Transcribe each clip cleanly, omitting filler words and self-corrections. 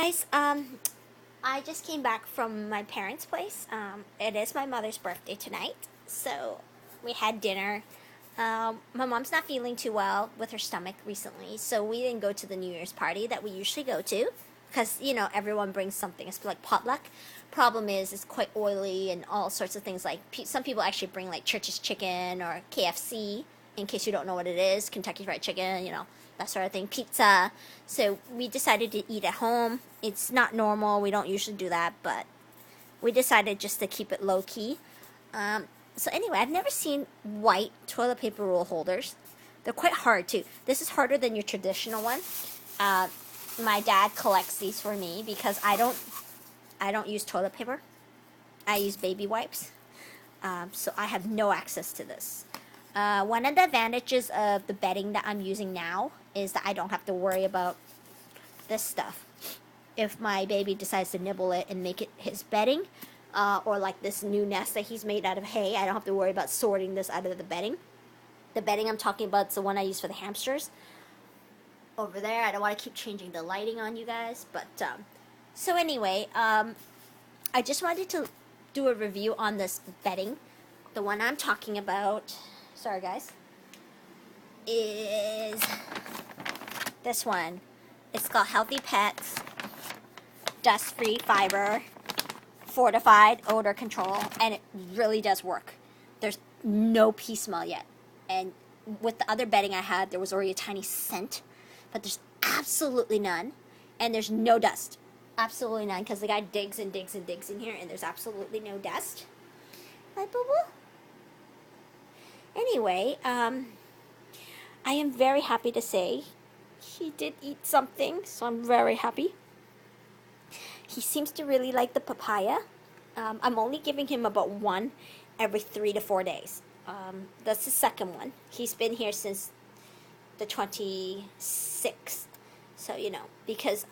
guys, I just came back from my parents' place. It is my mother's birthday tonight, so we had dinner. My mom's not feeling too well with her stomach recently, so we didn't go to the New Year's party that we usually go to, because, everyone brings something. It's like potluck. Problem is, it's quite oily and all sorts of things. Like, some people actually bring, like, Church's Chicken or KFC, in case you don't know what it is, Kentucky Fried Chicken, that sort of thing, pizza. So we decided to eat at home. It's not normal. We don't usually do that, but we decided just to keep it low key. So anyway, I've never seen white toilet paper roll holders. They're quite hard too. This is harder than your traditional one. My dad collects these for me because I don't use toilet paper. I use baby wipes. So I have no access to this. One of the advantages of the bedding that I'm using now is that I don't have to worry about this stuff. If my baby decides to nibble it and make it his bedding, or like this new nest that he's made out of hay, I don't have to worry about sorting this out of the bedding. The bedding I'm talking about is the one I use for the hamsters. Over there, I don't want to keep changing the lighting on you guys, but, so anyway, I just wanted to do a review on this bedding. The one I'm talking about, sorry guys, is this one. It's called Healthy Pets, dust-free fiber, fortified odor control, and it really does work. There's no pee smell yet. And with the other bedding I had, there was already a tiny scent, but there's absolutely none, and there's no dust. Absolutely none, because the guy digs and digs and digs in here, and there's absolutely no dust. Right, boo-boo? Anyway, I am very happy to say he did eat something, so I'm very happy. He seems to really like the papaya. I'm only giving him about one every 3 to 4 days. That's the second one. He's been here since the 26th. So, because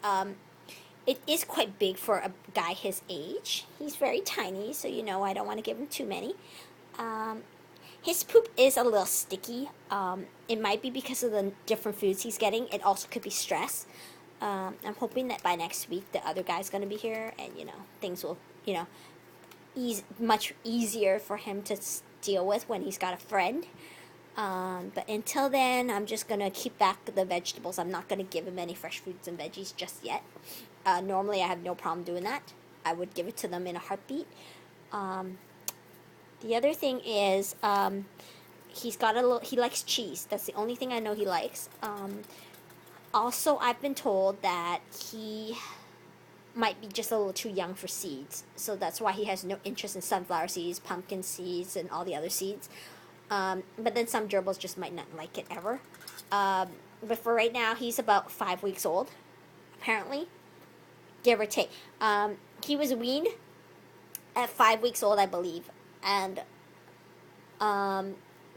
it is quite big for a guy his age. He's very tiny, so I don't want to give him too many. His poop is a little sticky. It might be because of the different foods he's getting. It also could be stress. I'm hoping that by next week the other guy's going to be here, and things will much easier for him to deal with when he's got a friend. But until then, I'm just going to keep back the vegetables. I'm not going to give him any fresh fruits and veggies just yet. Normally I have no problem doing that. I would give it to them in a heartbeat. The other thing is, he likes cheese. That's the only thing I know he likes. Also, I've been told that he might be just a little too young for seeds. So that's why he has no interest in sunflower seeds, pumpkin seeds, and all the other seeds. But then some gerbils just might not like it ever. But for right now, he's about 5 weeks old, apparently, give or take. He was weaned at 5 weeks old, I believe. And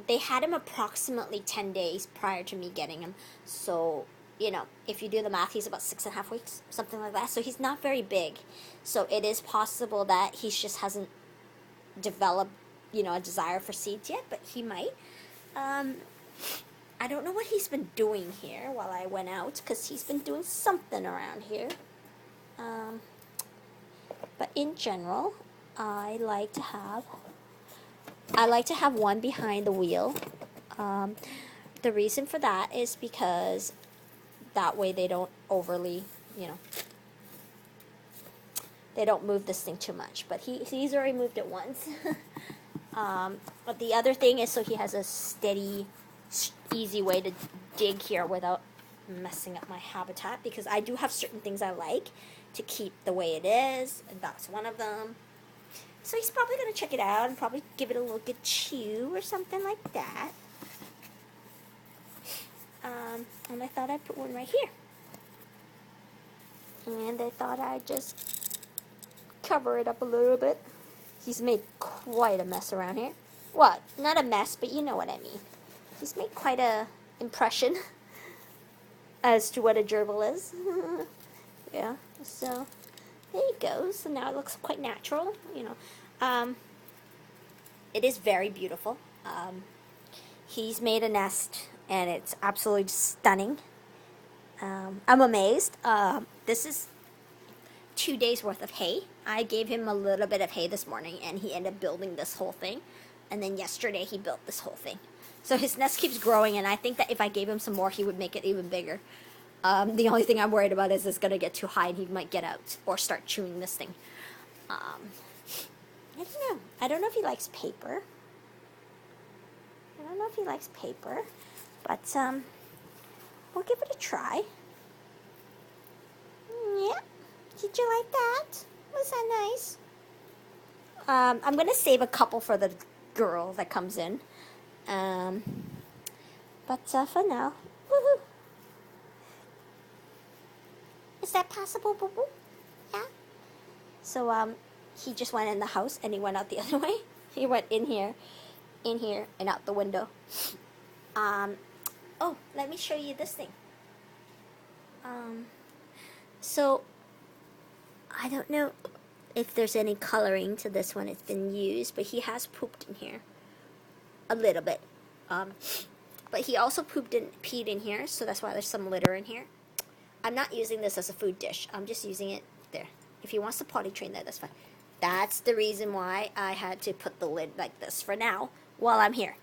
they had him approximately 10 days prior to me getting him. So, if you do the math, he's about 6.5 weeks, something like that. So he's not very big. So it is possible that he just hasn't developed, a desire for seeds yet, but he might. I don't know what he's been doing here while I went out, because he's been doing something around here. But in general, I like to have one behind the wheel. The reason for that is because that way they don't overly, they don't move this thing too much. But he's already moved it once. But the other thing is so he has a steady, easy way to dig here without messing up my habitat, because I do have certain things I like to keep the way it is, and that's one of them. So he's probably going to check it out and probably give it a little good chew or something like that. And I thought I'd put one right here. And I thought I'd just cover it up a little bit. He's made quite a mess around here. Well, not a mess, but you know what I mean. He's made quite a impression as to what a gerbil is. Yeah, so there you go. So now it looks quite natural, It is very beautiful. He's made a nest, and it's absolutely stunning. I'm amazed. This is 2 days worth of hay. I gave him a little bit of hay this morning, and he ended up building this whole thing. And then yesterday he built this whole thing. So his nest keeps growing, and I think that if I gave him some more, he would make it even bigger. The only thing I'm worried about is it's going to get too high and he might get out or start chewing this thing. I don't know. I don't know if he likes paper. But we'll give it a try. Yeah. Did you like that? Was that nice? I'm going to save a couple for the girl that comes in. But for now, woohoo. Is that possible, Boo Boo? Yeah. So he just went in the house and he went out the other way. He went in here, and out the window. Oh, let me show you this thing. So I don't know if there's any coloring to this one. It's been used, but he has pooped in here a little bit. But he also peed in here, so that's why there's some litter in here. I'm not using this as a food dish. I'm just using it there. If he wants to potty train there, that's fine. That's the reason why I had to put the lid like this for now while I'm here.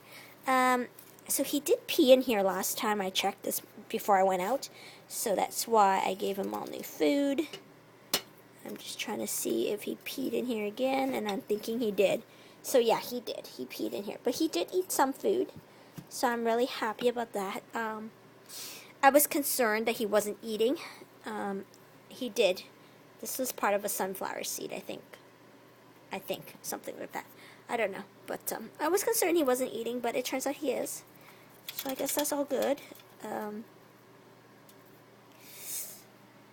So he did pee in here last time I checked this before I went out. So that's why I gave him all new food. I'm just trying to see if he peed in here again, and I'm thinking he did. So yeah, he did. He peed in here. But he did eat some food, so I'm really happy about that. I was concerned that he wasn't eating. He did. This was part of a sunflower seed, I think. Something like that. I don't know. But I was concerned he wasn't eating, but it turns out he is. So I guess that's all good.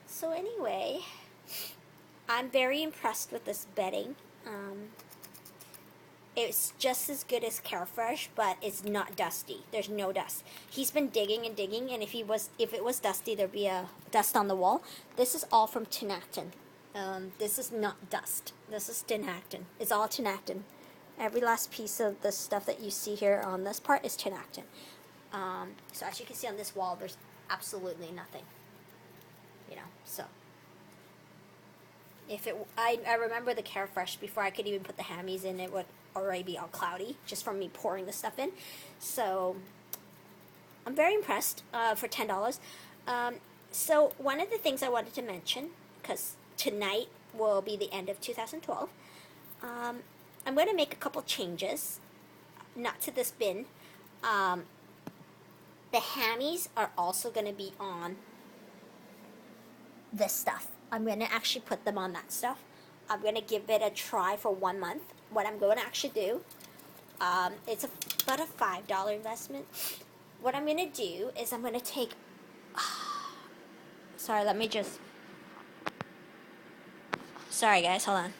So anyway, I'm very impressed with this bedding. It's just as good as Carefresh, but it's not dusty. There's no dust. He's been digging and digging, and if it was dusty, there'd be a dust on the wall. This is all from Tinactin. This is not dust. This is Tinactin. It's all Tinactin. Every last piece of the stuff that you see here on this part is Tinactin. So as you can see on this wall, there's absolutely nothing. So I remember the Carefresh before I could even put the hammies in. It would already be all cloudy just from me pouring the stuff in. So I'm very impressed for $10. So one of the things I wanted to mention, because tonight will be the end of 2012, I'm going to make a couple changes, not to this bin. The hammies are also going to be on this stuff. I'm going to actually put them on that stuff. I'm going to give it a try for 1 month. What I'm going to actually do, it's about a $5 investment. What I'm going to do is I'm going to take, sorry guys, hold on.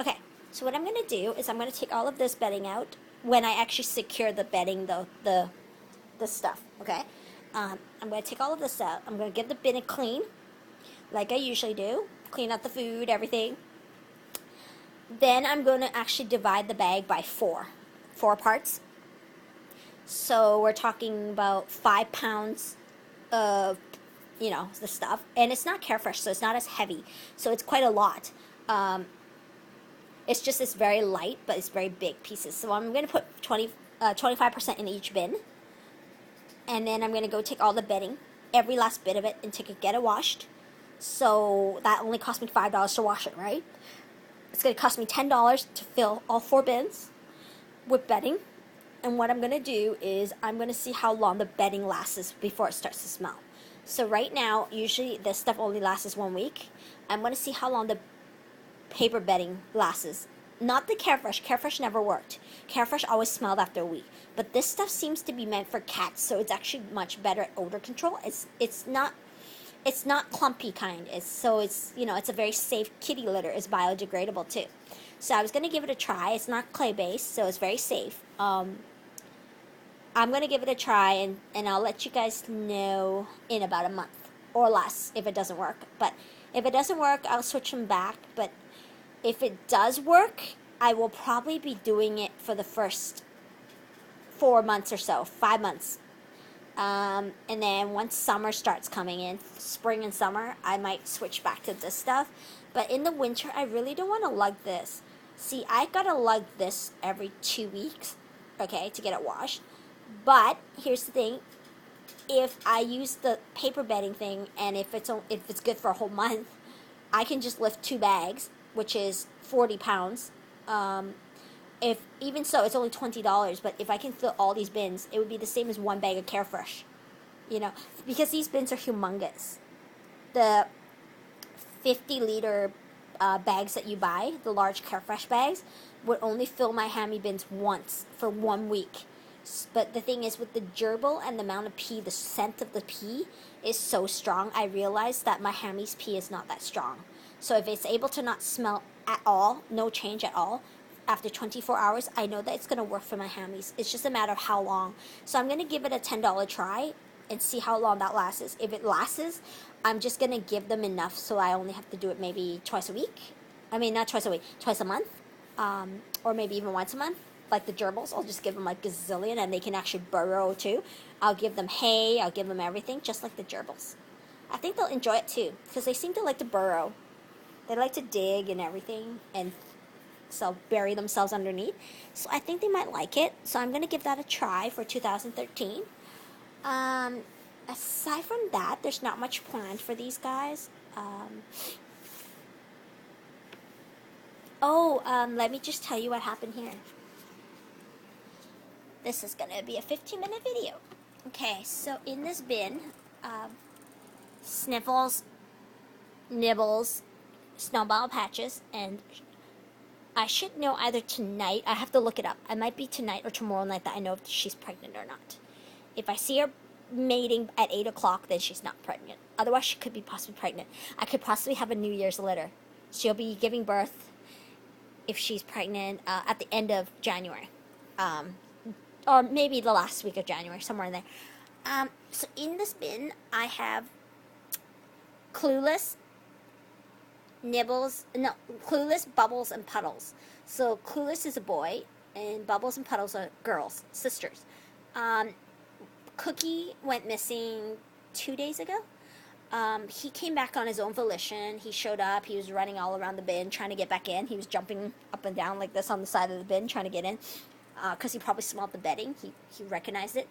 Okay, so what I'm going to do is I'm going to take all of this bedding out when I actually secure the bedding, the stuff, okay? I'm going to take all of this out. I'm going to give the bin a clean, like I usually do. Clean out the food, everything. Then I'm going to actually divide the bag by four parts. So we're talking about 5 pounds of, the stuff. And it's not Carefresh, so it's not as heavy. So it's quite a lot. It's just, it's very light, but it's very big pieces. So I'm going to put 25% in each bin. And then I'm going to go take all the bedding, every last bit of it, and get it washed. So that only cost me $5 to wash it, right? It's going to cost me $10 to fill all 4 bins with bedding. And what I'm going to do is I'm going to see how long the bedding lasts before it starts to smell. So right now, usually this stuff only lasts 1 week. I'm going to see how long the paper bedding lasts. Not the Carefresh. Carefresh never worked. Carefresh always smelled after a week. But this stuff seems to be meant for cats, so it's actually much better at odor control. It's not clumpy kind. It's a very safe kitty litter. It's biodegradable too. So I was gonna give it a try. It's not clay based, so it's very safe. I'm gonna give it a try, and I'll let you guys know in about a month or less if it doesn't work. But if it doesn't work, I'll switch them back. But if it does work, I will probably be doing it for the first 4 months or so, 5 months. And then once summer starts coming in, spring and summer, I might switch back to this stuff. But in the winter, I really don't want to lug this. See, I gotta lug this every 2 weeks, okay, to get it washed. But here's the thing: if I use the paper bedding thing, and if it's good for a whole month, I can just lift 2 bags, which is 40 pounds. If even so, it's only $20. But if I can fill all these bins, it would be the same as 1 bag of Carefresh. You know, because these bins are humongous. The 50-liter bags that you buy, the large Carefresh bags, would only fill my hammy bins once for 1 week. But the thing is, with the gerbil and the amount of pee, the scent of the pee is so strong, I realized that my hammy's pee is not that strong. So if it's able to not smell at all, no change at all, after 24 hours, I know that it's going to work for my hammies. It's just a matter of how long. So I'm going to give it a $10 try and see how long that lasts. If it lasts, I'm just going to give them enough so I only have to do it maybe twice a week. I mean, not twice a week, twice a month. Or maybe even once a month. Like the gerbils, I'll just give them like gazillion, and they can actually burrow too. I'll give them hay, I'll give them everything, just like the gerbils. I think they'll enjoy it too, because they seem to like to burrow. They like to dig and everything, and so bury themselves underneath. So I think they might like it. So I'm going to give that a try for 2013. Aside from that, there's not much planned for these guys. Let me just tell you what happened here. This is going to be a 15-minute video. Okay, so in this bin, Sniffles, Nibbles, Snowball Patches, and I should know either tonight, I have to look it up. It might be tonight or tomorrow night that I know if she's pregnant or not. If I see her mating at 8 o'clock, then she's not pregnant. Otherwise, she could be possibly pregnant. I could possibly have a New Year's litter. She'll be giving birth, if she's pregnant, at the end of January. Or maybe the last week of January, somewhere in there. So in this bin, I have Clueless, Clueless, Bubbles, and Puddles. So Clueless is a boy, and Bubbles and Puddles are girls, sisters. Cookie went missing 2 days ago. He came back on his own volition. He showed up. He was running all around the bin trying to get back in. He was jumping up and down like this on the side of the bin trying to get in. Because he probably smelled the bedding. He recognized it.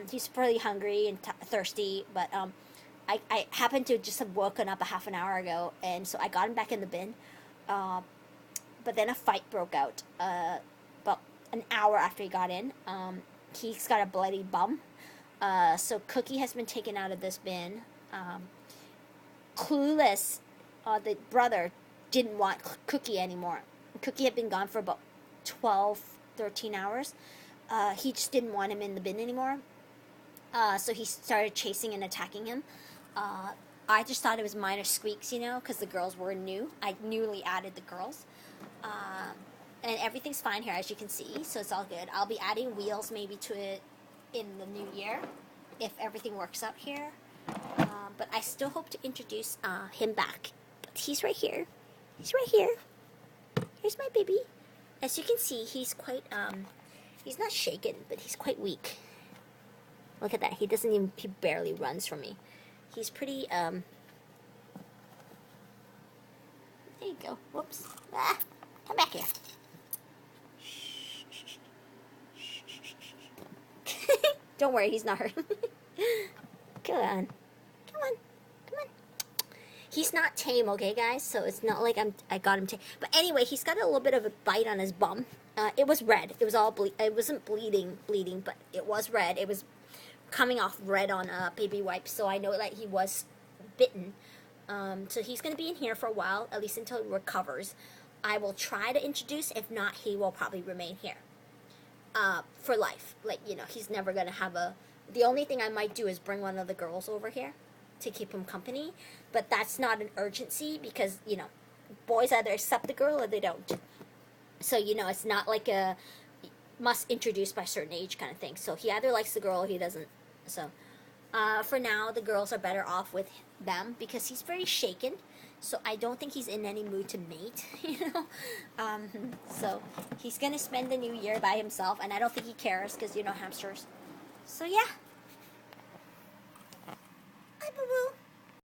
He's pretty hungry and thirsty, but I happened to just have woken up a half an hour ago, and so I got him back in the bin. But then a fight broke out about an hour after he got in. He's got a bloody bum. So Cookie has been taken out of this bin. Clueless, the brother, didn't want Cookie anymore. Cookie had been gone for about 13 hours. He just didn't want him in the bin anymore. So he started chasing and attacking him. I just thought it was minor squeaks, because the girls were new. I newly added the girls. And everything's fine here, as you can see, so it's all good. I'll be adding wheels maybe to it in the new year, if everything works out here. But I still hope to introduce him back. But he's right here. He's right here. Here's my baby. As you can see, he's quite, he's not shaken, but he's quite weak. Look at that. He barely runs from me. He's pretty, there you go. Whoops. Come back here. Don't worry, he's not hurt. Come on. Come on. Come on. He's not tame, okay, guys? So it's not like I got him tame. But anyway, he's got a little bit of a bite on his bum. It was red. It was all it wasn't bleeding, but it was red. It was coming off red on baby wipes, so I know that he was bitten. So he's going to be in here for a while, at least until he recovers. I will try to introduce. If not, he will probably remain here for life. Like, he's never going to have the only thing I might do is bring one of the girls over here to keep him company, but that's not an urgency because, boys either accept the girl or they don't. So, it's not like a must introduce by a certain age kind of thing. So he either likes the girl or he doesn't. So for now, the girls are better off with them because he's very shaken. So I don't think he's in any mood to mate, So he's going to spend the new year by himself, and I don't think he cares because, hamsters. So yeah, Boo boo.